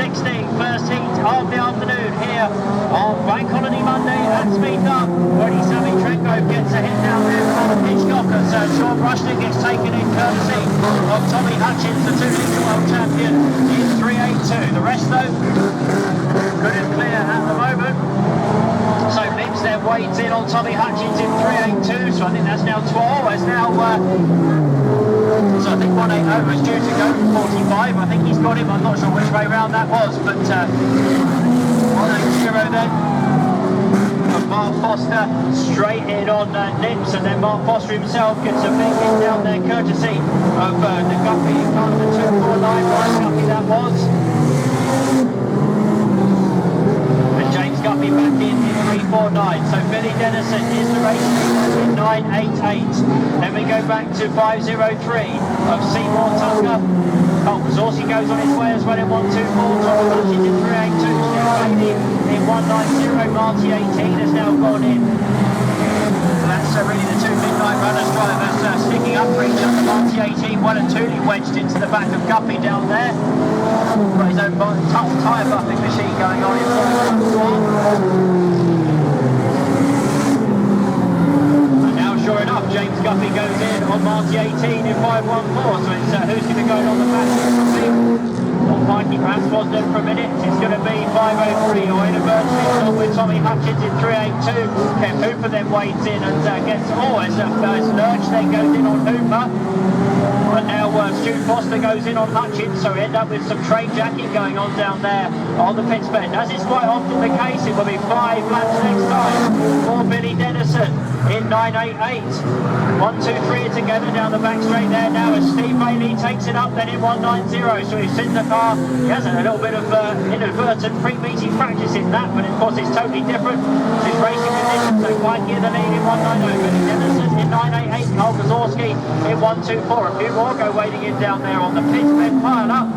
16, first heat of the afternoon here on Bank Holiday Monday at Smetharpe. Already Sammy Trenko gets a hit down there from Hitchcock as Sean Rushton gets taken in courtesy of Tommy Hutchins, the 2-litre world champion, in 3.82. The rest though, good and clear at the moment. So Mims then wades in on Tommy Hutchins in 3.82, so I think that's now 12. It's now, so I think 180 was due to go for 45. I think he's got him. I'm not sure which way round that was, but 180 then. Mark Foster straight in on Nips, and then Mark Foster himself gets a big hit down there courtesy of the Guppy in kind of the 249 Brian Guppy that was. And James Guppy back in 349. So Billy Dennison is the race leader in 988. Then we go back to 503 of Seymour Tucker. Cole Kazorski goes on his way as well in 124. Tommy Hutchins in 382. Steve Bailey in 190. Marty 18 has now gone in. So that's really the two midnight runners drivers sticking up for each other. Marty 18, well and truly wedged into the back of Guppy down there. Got his own tough tyre buffing machine going on in 4.1. Sure enough, James Guppy goes in on Marty 18 in 5.14, so it's who's going to go on the back? Well, Mikey perhaps was there for a minute. It's going to be 5.03 or inadvertently on with Tommy Hutchins in 3.82. Kev Hooper then wades in and gets, as Lurch then goes in on Hooper. And now Stu Foster goes in on Hutchins, so we end up with some trade jacking going on down there on the pits bend. As is quite often the case, it will be 5 laps next time for Billy Dennison in 988. 1, 2, 3 together down the back straight there now as Steve Bailey takes it up then in 190. So he's in the car. He has a little bit of inadvertent pre-meeting practice in that, but of course it's totally different. His racing conditions, so Mikey in the lead in 190. Billy Dennison in 988. Cole Kazorski in 124. A few more go wading in down there on the pits bend pile up.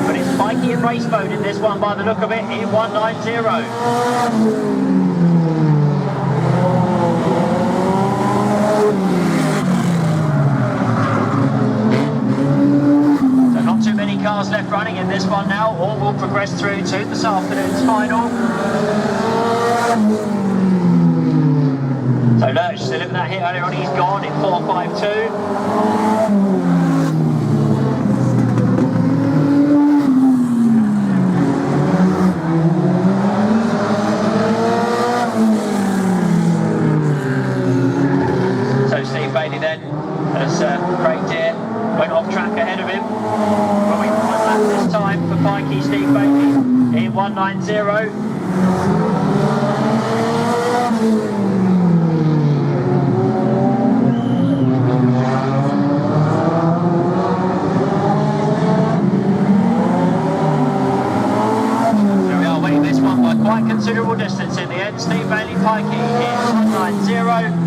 But it's Mikey in race mode in this one by the look of it in 190. Too many cars left running in this one now. All will progress through to this afternoon's final. So Lurch delivered that hit earlier on, he's gone in 4.52. So Steve Bailey then, as Craig Deere went off track ahead of him. Well, we find lap this time for Pikey Steve Bailey in 190. So we are winning this one by quite considerable distance in the end. Steve Bailey Pikey in 190.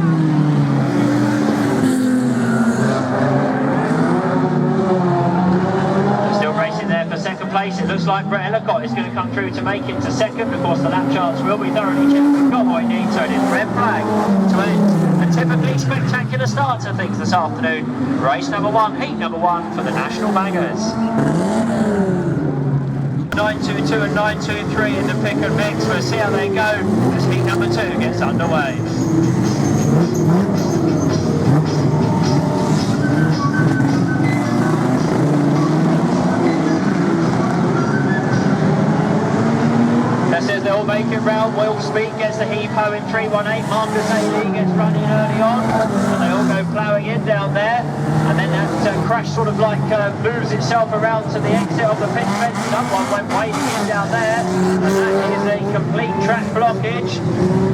Second place, it looks like Brett Ellicott is going to come through to make it to second. Of course, the lap charts will be thoroughly checked. We've got what we need, so it is red flag to end a typically spectacular start to things this afternoon. Race number 1, heat number 1 for the National Bangers. 922 and 923 in the pick and mix. We'll see how they go as heat number 2 gets underway. Says they'll make it round. Will Speed gets the heave-ho in 3.18. Marcus A. Lee gets running early on, and they all go ploughing in down there. And then that crash sort of like moves itself around to the exit of the pit fence. Someone went wading in down there, and that is a complete track blockage.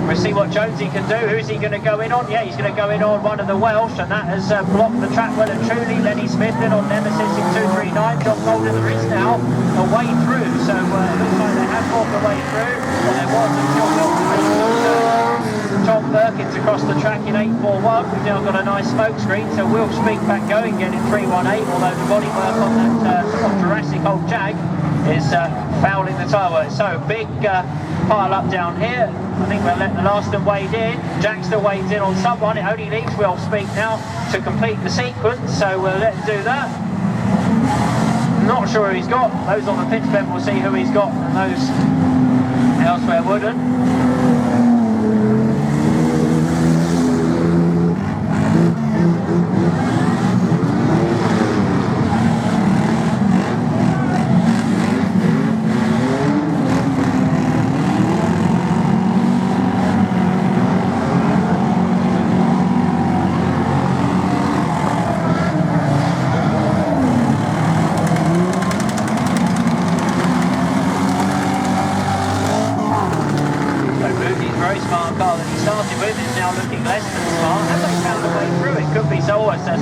We'll see what Jonesy can do. Who's he going to go in on? Yeah, he's going to go in on one of the Welsh, and that has blocked the track well and truly. Lenny Smith then on Nemesis in 239. John Golden, there is now a way through, so it looks like they have fought the way through. Well, there was until Tom Perkins across the track in 8.41. We've now got a nice smoke screen, so Will Speak back going again in 3.18, although the bodywork on that Jurassic old Jag is fouling the tyre work. So big pile up down here. I think we'll let the last one wade in. Jackster wades in on someone. It only leaves Will Speak now to complete the sequence, so we'll let him do that. Not sure sure who he's got. Those on the pitch pen will see who he's got, and those elsewhere wouldn't.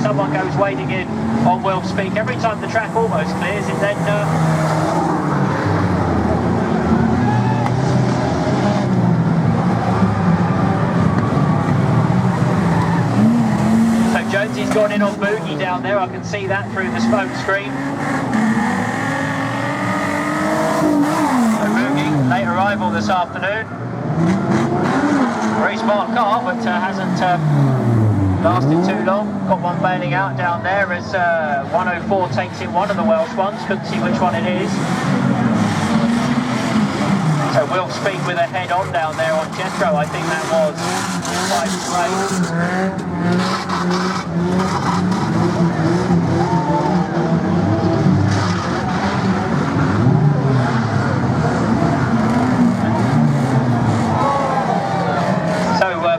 Someone goes wading in on Wilf Speak. Every time the track almost clears, it then so Jonesy's gone in on Boogie down there. I can see that through the smoke screen. So Boogie, late arrival this afternoon. Very smart car, but hasn't lasted too long. Got one bailing out down there as 104 takes in one of the Welsh ones. Couldn't see which one it is. So Wilf Speak with a head on down there on Jethro. I think that was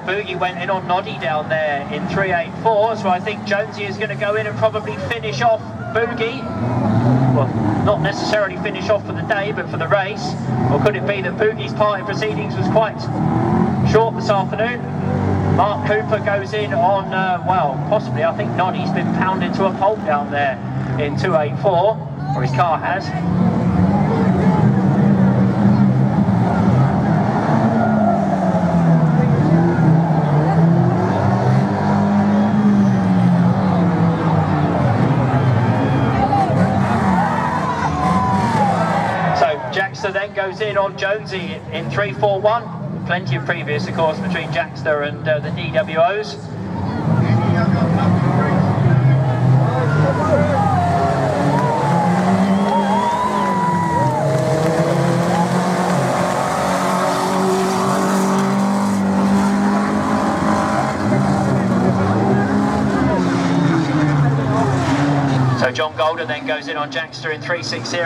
Boogie went in on Noddy down there in 384, so I think Jonesy is going to go in and probably finish off Boogie. Well, not necessarily finish off for the day, but for the race. Or could it be that Boogie's part in proceedings was quite short this afternoon? Mark Cooper goes in on, well, possibly, I think Noddy's been pounded to a pulp down there in 284, or his car has. Jackster then goes in on Jonesy in 341. Plenty of previous, of course, between Jackster and the DWOs. So John Golden then goes in on Jackster in 360.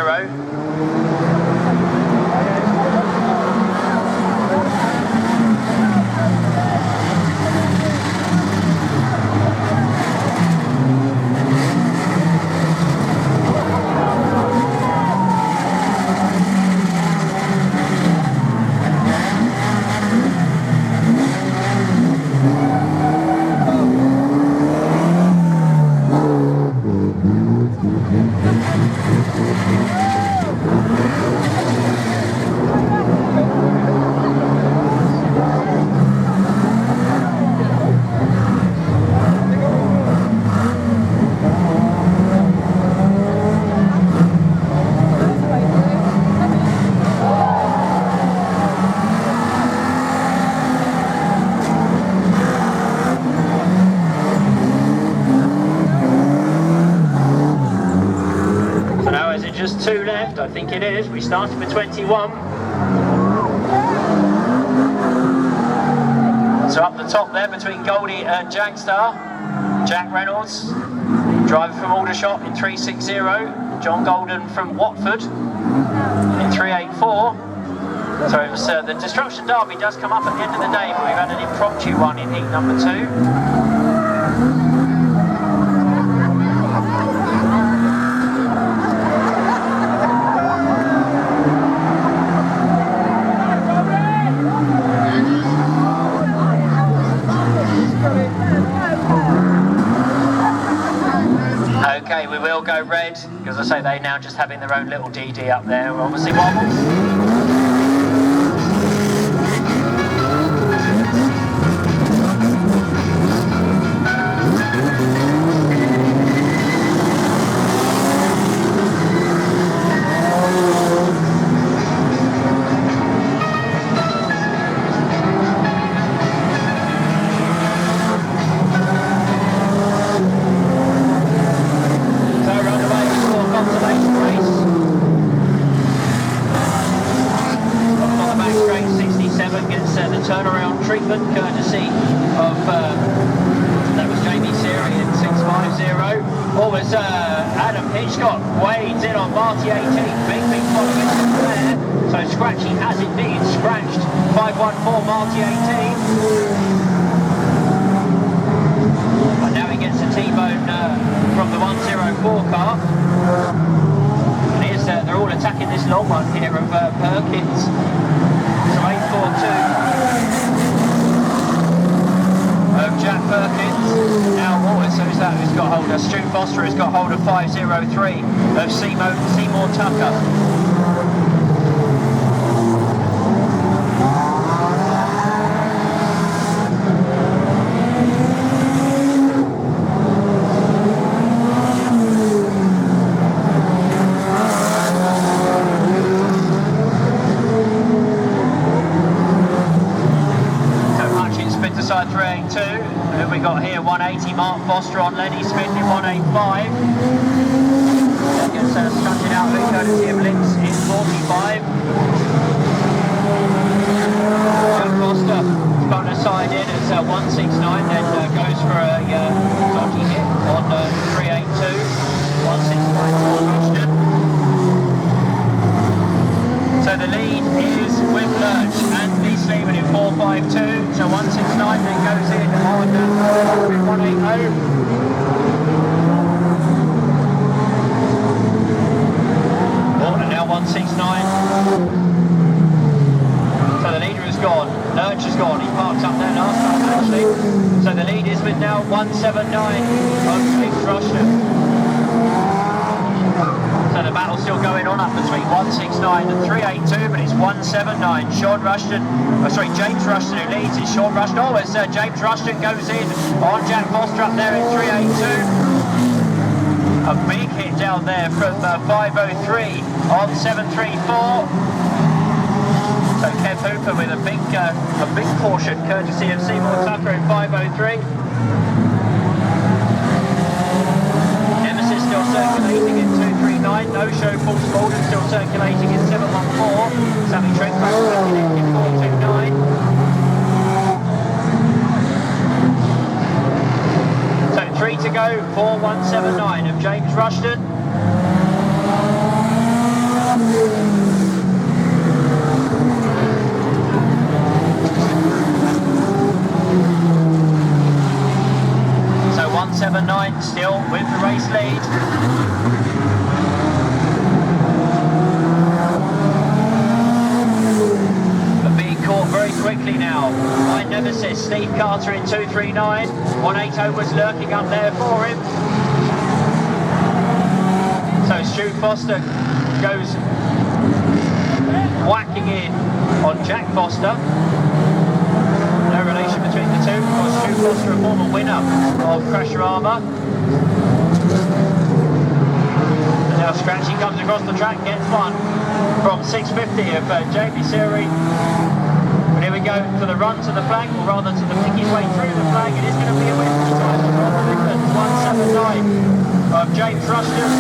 Just two left, I think it is. We started with 21. So up the top there between Goldie and Jagstar, Jack Reynolds, driver from Aldershot in 360. John Golden from Watford in 384. So it was, the Destruction Derby does come up at the end of the day, but we've had an impromptu one in heat number 2. Okay, we will go red, because I say they're now just having their own little DD up there, obviously wobbles. Consolation race. turnaround treatment courtesy of that was Jamie Seary in 650. Or was Adam Hitchcock wades in on Marty 18. Big following there. So Scratchy has indeed scratched 514 Marty 18. And now he gets a T-bone from the 104 car. And here's, they're all attacking this long one here of Perkins. So 842 of Jack Perkins. Now who's that who's got hold of? Stu Foster has got hold of 503 of Seymour Tucker. Side 382, who we got here, 180, Mark Foster on Lenny Smith in 185. That gets stunted out, Luke courtesy of Links in 45. Jack Foster got a side in at 169, then goes for a dodgy hit on 382. 169 for Rushton. So the lead is with Lurch and Lee Sleeman in 452. So 169 then goes in on 180. And now 169. So the leader is gone. Lurch is gone. He parked up there last time actually. So the lead is with now 179 on James Rushton. So the battle's still going on up between 169 and 382, but it's 179. James Rushton who leads. It's Sean Rushton. Oh, as James Rushton goes in on Jack Foster up there in 382. A big hit down there from 503 on 734. So Kev Hooper with a big caution courtesy of Seymour Tucker in 503. Still circulating in 239, no show Paul Spaulding still circulating in 714, Sammy Trent back in 429. So 3 to go for 179 of James Rushton. So 179 still with the race lead. But being caught very quickly now by Nemesis. Steve Carter in 239. 180 was lurking up there for him. So Stu Foster goes whacking in on Jack Foster. No relation between the two, because Stu Foster, a former winner of Crasharama. And now Scratchy comes across the track, gets one from 650 of Jamie Seary. But here we go for the run to the flag, or rather to the picking way through the flag. It is going to be a win this time for the Midlands. 179 of James Rushton.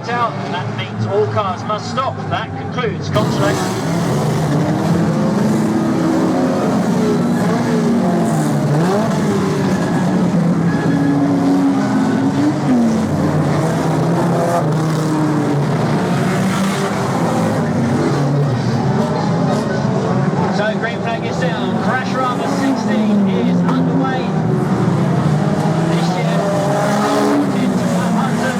Out, and that means all cars must stop. That concludes Consolation. So green flag is down. Crasharama 16 is underway. This year, into 100.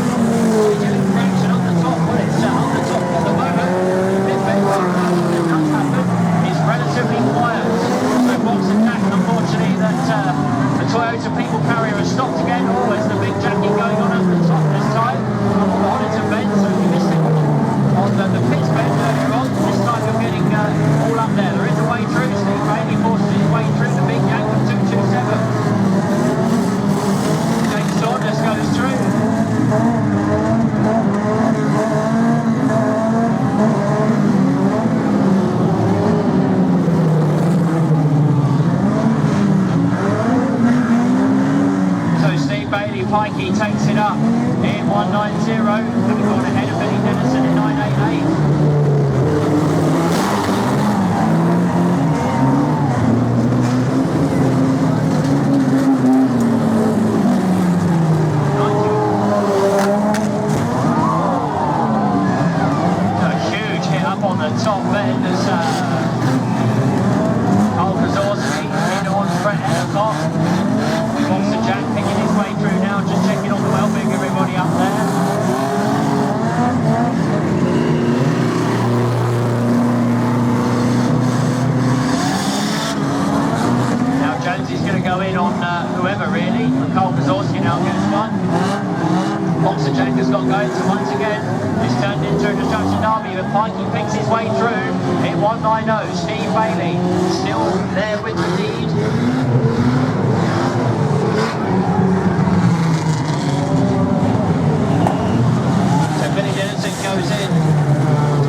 Relatively quiet. So box attack, unfortunately, that the Toyota People Carrier has stopped again. Oh, there's the big jacking going on at the top this time. On into bend, so we missed it on the pits bend earlier on. This time we're getting all up there. There is a way through. Steve Bailey forces his way through the big yank of 227. James Saunders goes through. Pikey takes it up in 190. Having gone ahead of Billy Dennison in 988. Top end as in on Brett Elcott. Monster Jack picking his way through now, just checking on the well-being, everybody up there. Now Jones is going to go in on whoever really. Carl Kazorski now gets one. Monster Jack has got going, so once again it's turned into a destruction derby, but Pikey picks his way through in 190. Steve Bailey still there with the lead. So Billy Dennison goes in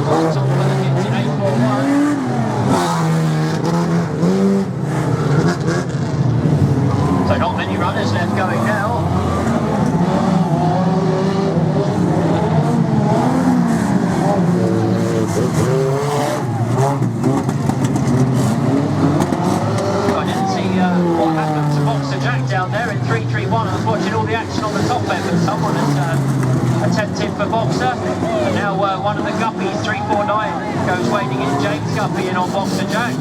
on top of the 58.1. So not many runners left going now. I didn't see what happened to Boxer Jack down there in 331. I was watching all the action on the top end, but someone has attempted for Boxer. And now one of the Guppies, 349, goes wading in. James Guppy in on Boxer Jack.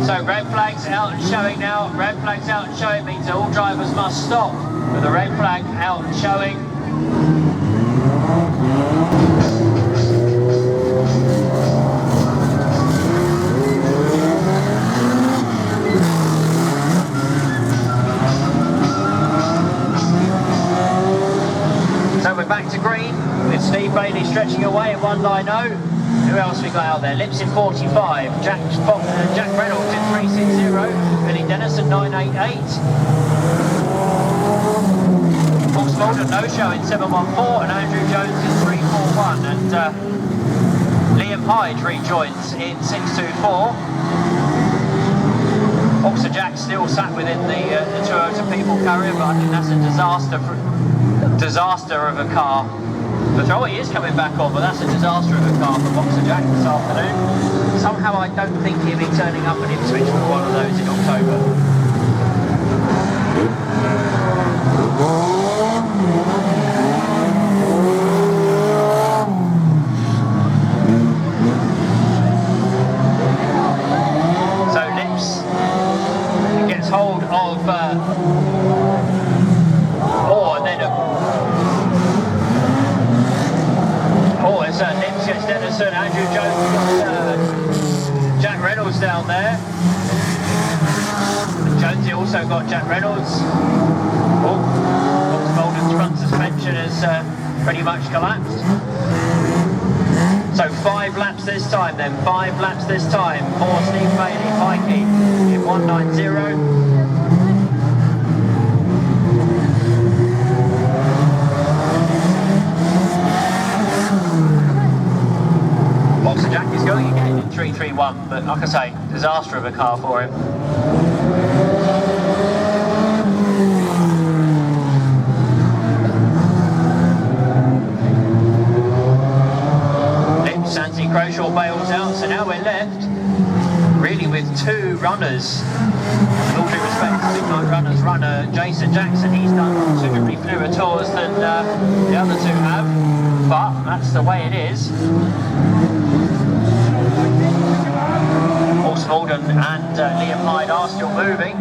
So red flags out and showing now. Red flags out and showing means all drivers must stop. With the red flag out and showing. So we're back to green with Steve Bailey stretching away at 190. Who else we got out there? Lips in 45, Jack Reynolds in 360, Billy Dennison 988. Fox Mulder no show in 714 and Andrew Jones in 341 and Liam Hyde rejoins in 624. Boxer Jack still sat within the Toyota People carrier, but I think that's a disaster of a car. The thrower is coming back on, but that's a disaster of a car for Boxer Jack this afternoon. Somehow I don't think he'll be turning up at Ipswich for one of those in October. So Lips gets hold of Lips gets Dennison, Andrew Jones got Jack Reynolds down there. And Jonesy also got Jack Reynolds. Oh, Molden's front suspension has pretty much collapsed. So 5 laps this time then, 5 laps this time for Steve Bailey, Pikey in 190. Boxer Jack is going again in 331, but like I say, disaster of a car for him. Lips, Sansi Crashaw bails out, so now we're left really with 2 runners. With all due respect to Midnight Runners runner Jason Jackson, he's done considerably fewer tours than the other 2 have, but that's the way it is. Horse Malden and Liam Hyde are still moving.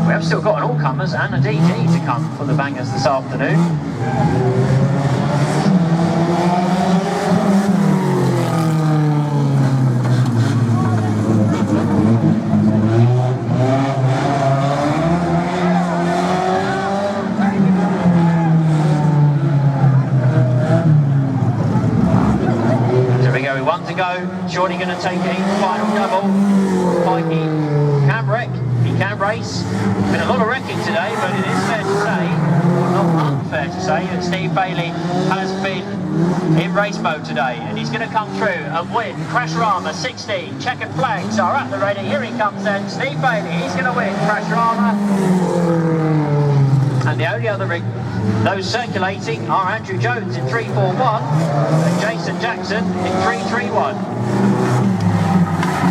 We have still got an all-comers and a DD to come for the bangers this afternoon. One to go, Shorty going to take a final double. Pikey can wreck, he can race. Been a lot of wrecking today, but it is fair to say, well, not unfair to say that Steve Bailey has been in race mode today, and he's going to come through and win. Crasharama 16, checkered flags are at the ready. Here he comes then, Steve Bailey, he's going to win Crasharama. And the only other those circulating are Andrew Jones in 341 and Jason Jackson in 331.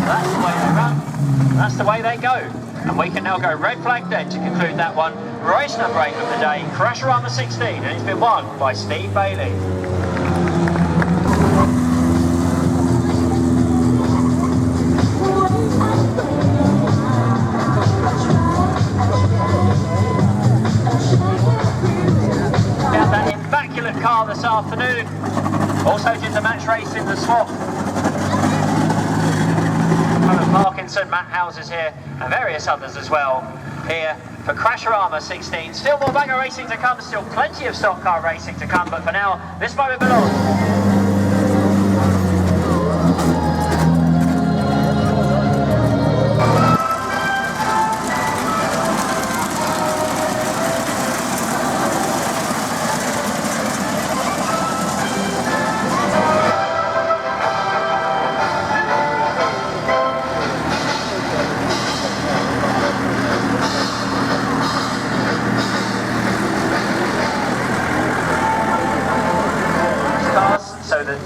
That's the way they run, that's the way they go. And we can now go red flag then to conclude that one. Race number 8 of the day, Crasharama 16, and it's been won by Steve Bailey. Now that immaculate car this afternoon also did the match race in the swap. Parkinson, Matt Howes is here, and various others as well here for Crasharama 16. Still more banger racing to come, still plenty of stock car racing to come, but for now, this moment belongs.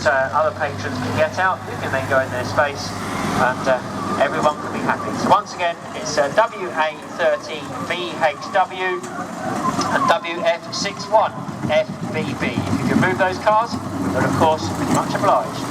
Other patrons can get out, you can then go in their space, and everyone can be happy. So once again, it's WA13VHW and WF61FBB. If you can move those cars, then of course, much obliged.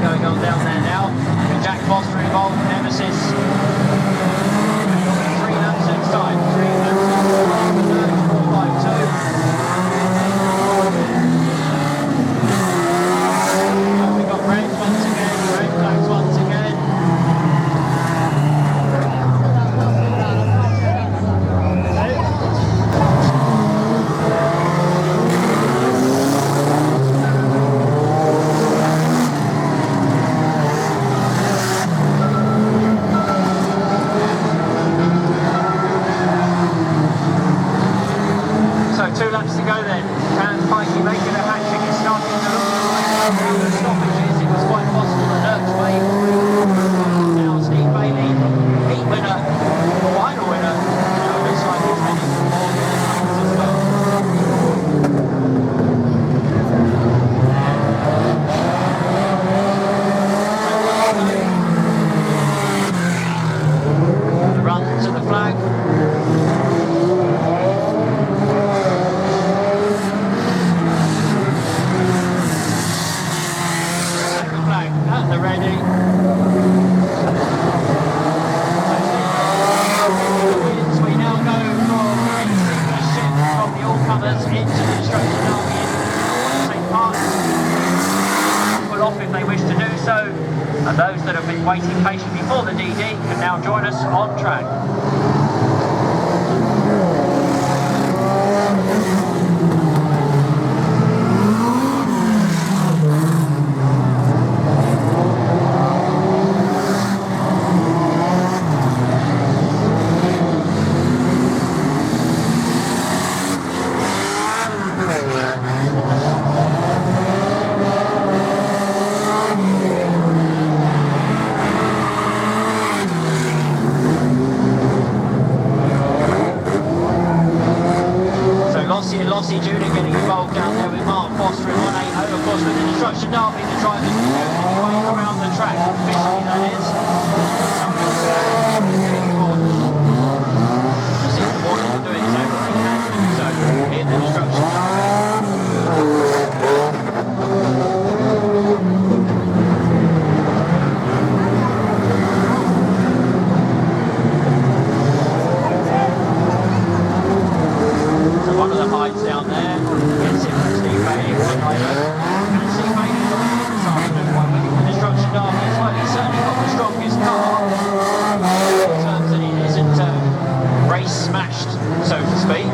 going on down there now. With Jack Foster involved, Nemesis. 3 laps at time. 3 laps at time. 4.52. We got red once again. Red flags once again. And those that have been waiting patiently for the DD can now join us on track. Lossie Jr. getting involved down there with Mark Foster in 180. Of course, with the destruction derby, the drivers can go anyway around the track, officially that is. Just see the warning to do it, so they can do so in the destruction derby. Down there, gets it from Steve Bailey, and Steve Bailey got the this afternoon with the destruction derby as well. He's certainly got the strongest car in terms that it isn't race smashed, so to speak.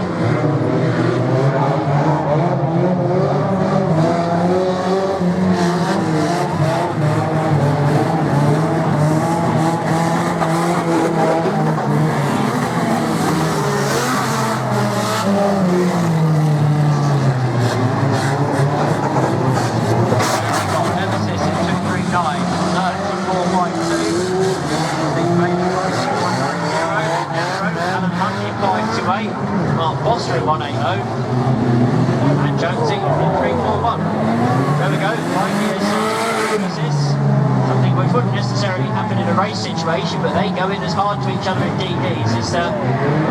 Mark Foster in 180 and Jonesy in 341. There we go, 5 years assist. Something which wouldn't necessarily happen in a race situation, but they go in as hard to each other in DDs as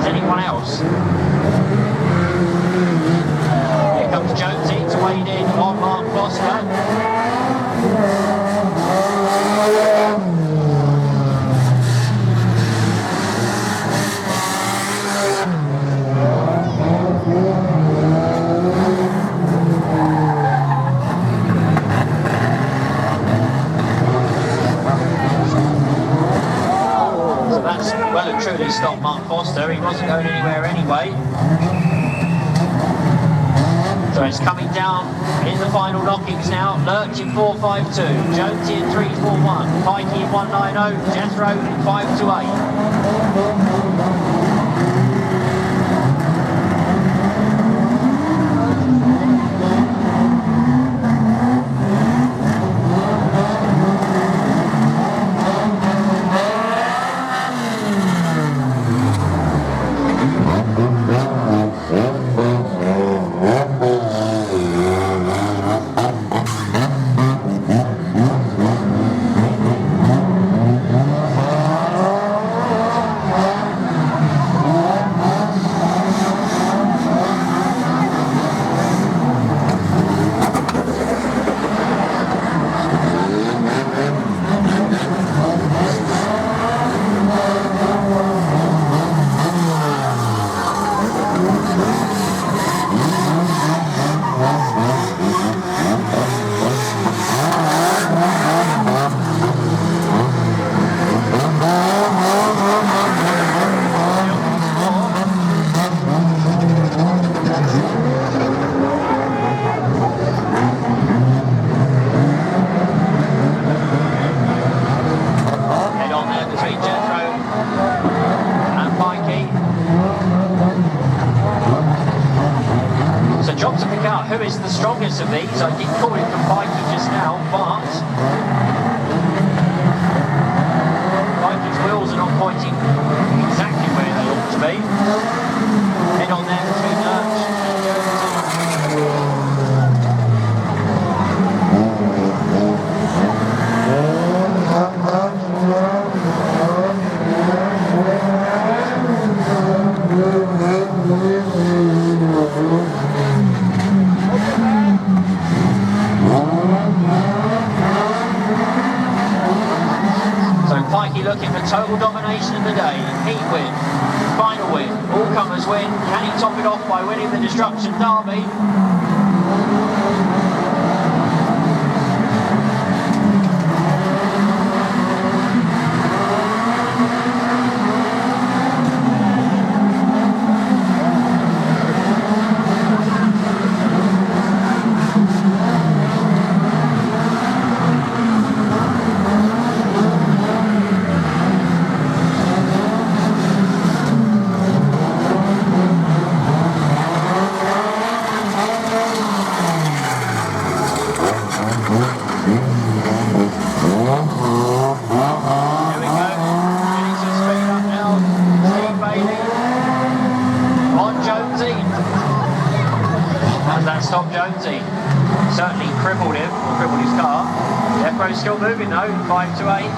anyone else. Here comes Jonesy to wade in on Mark Foster. Well and truly stopped Mark Foster, he wasn't going anywhere anyway. So it's coming down in the final knockings now. Lurch in 4.52, Jonesy in 3.41, Pikey in 1.90, Jethro in 5.28. the strongest of these. I did call it from Pikey just now, but Pikey's wheels are not pointing exactly where they ought to be. Head on there between Lurch and Jonesy. Pikey looking for total domination of the day. Heat win, final win, Allcomers win. Can he top it off by winning the Destruction Derby? Stop Jonesy. Certainly crippled him, or crippled his car. Jethro's still moving though, 5 to 8.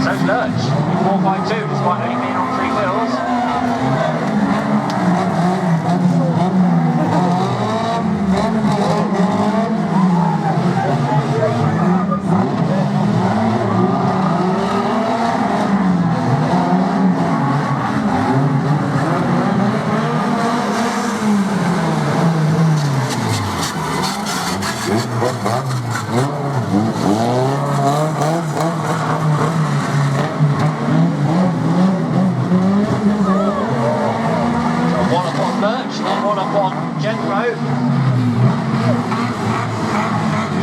So's Lurch, 4.52, despite only being on 3 wheels.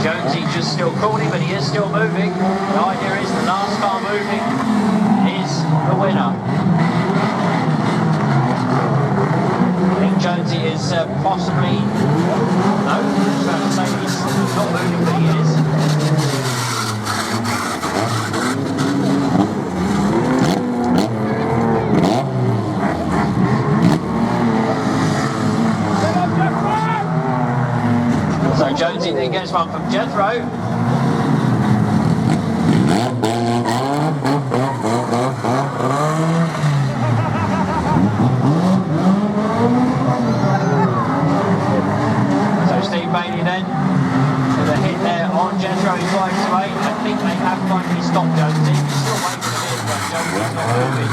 Jonesy just still calling, but he is still moving. The idea is the last car moving is the winner. I think Jonesy is possibly... No, I was about to say he's not moving, but he is. So Jonesy then gets one from Jethro. So Steve Bailey then with a hit there on Jethro in 5 to 8. I think they have finally stopped Jonesy. He's still waiting for him, but Jonesy's not moving.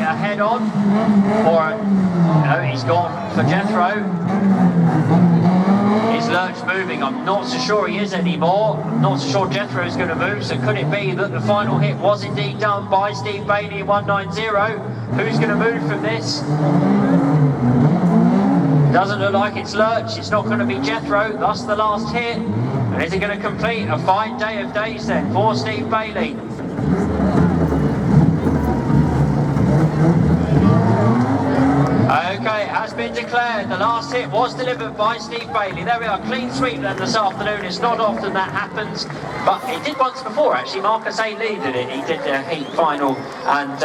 Head on, or no, he's gone for Jethro. Is Lurch moving? I'm not so sure he is anymore. I'm not so sure Jethro is going to move, so could it be that the final hit was indeed done by Steve Bailey 190? Who's going to move from this? Doesn't look like it's Lurch, it's not going to be Jethro, thus the last hit. And is it going to complete a fine day of days then for Steve Bailey? Okay, it has been declared. The last hit was delivered by Steve Bailey. There we are, clean sweep then this afternoon. It's not often that happens, but it did once before actually. Marcus A. Lee did it. He did the heat final and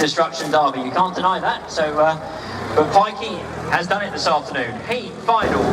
Destruction Derby. You can't deny that. So, but Pikey has done it this afternoon. Heat final.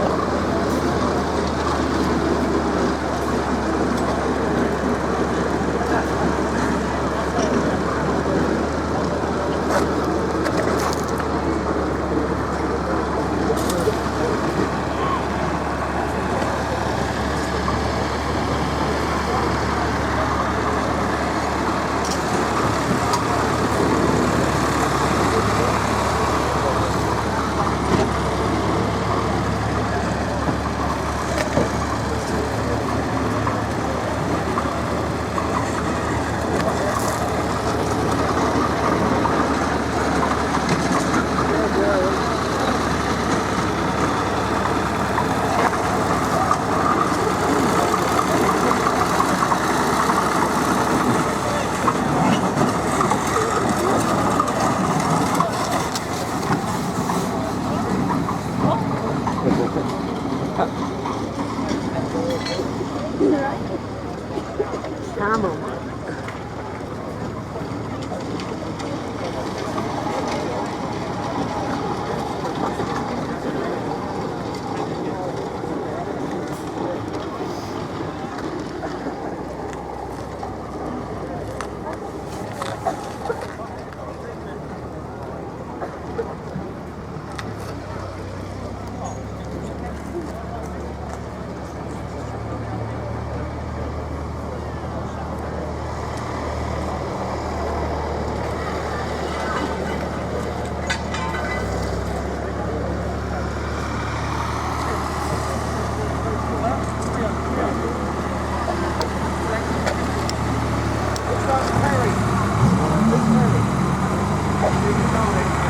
started.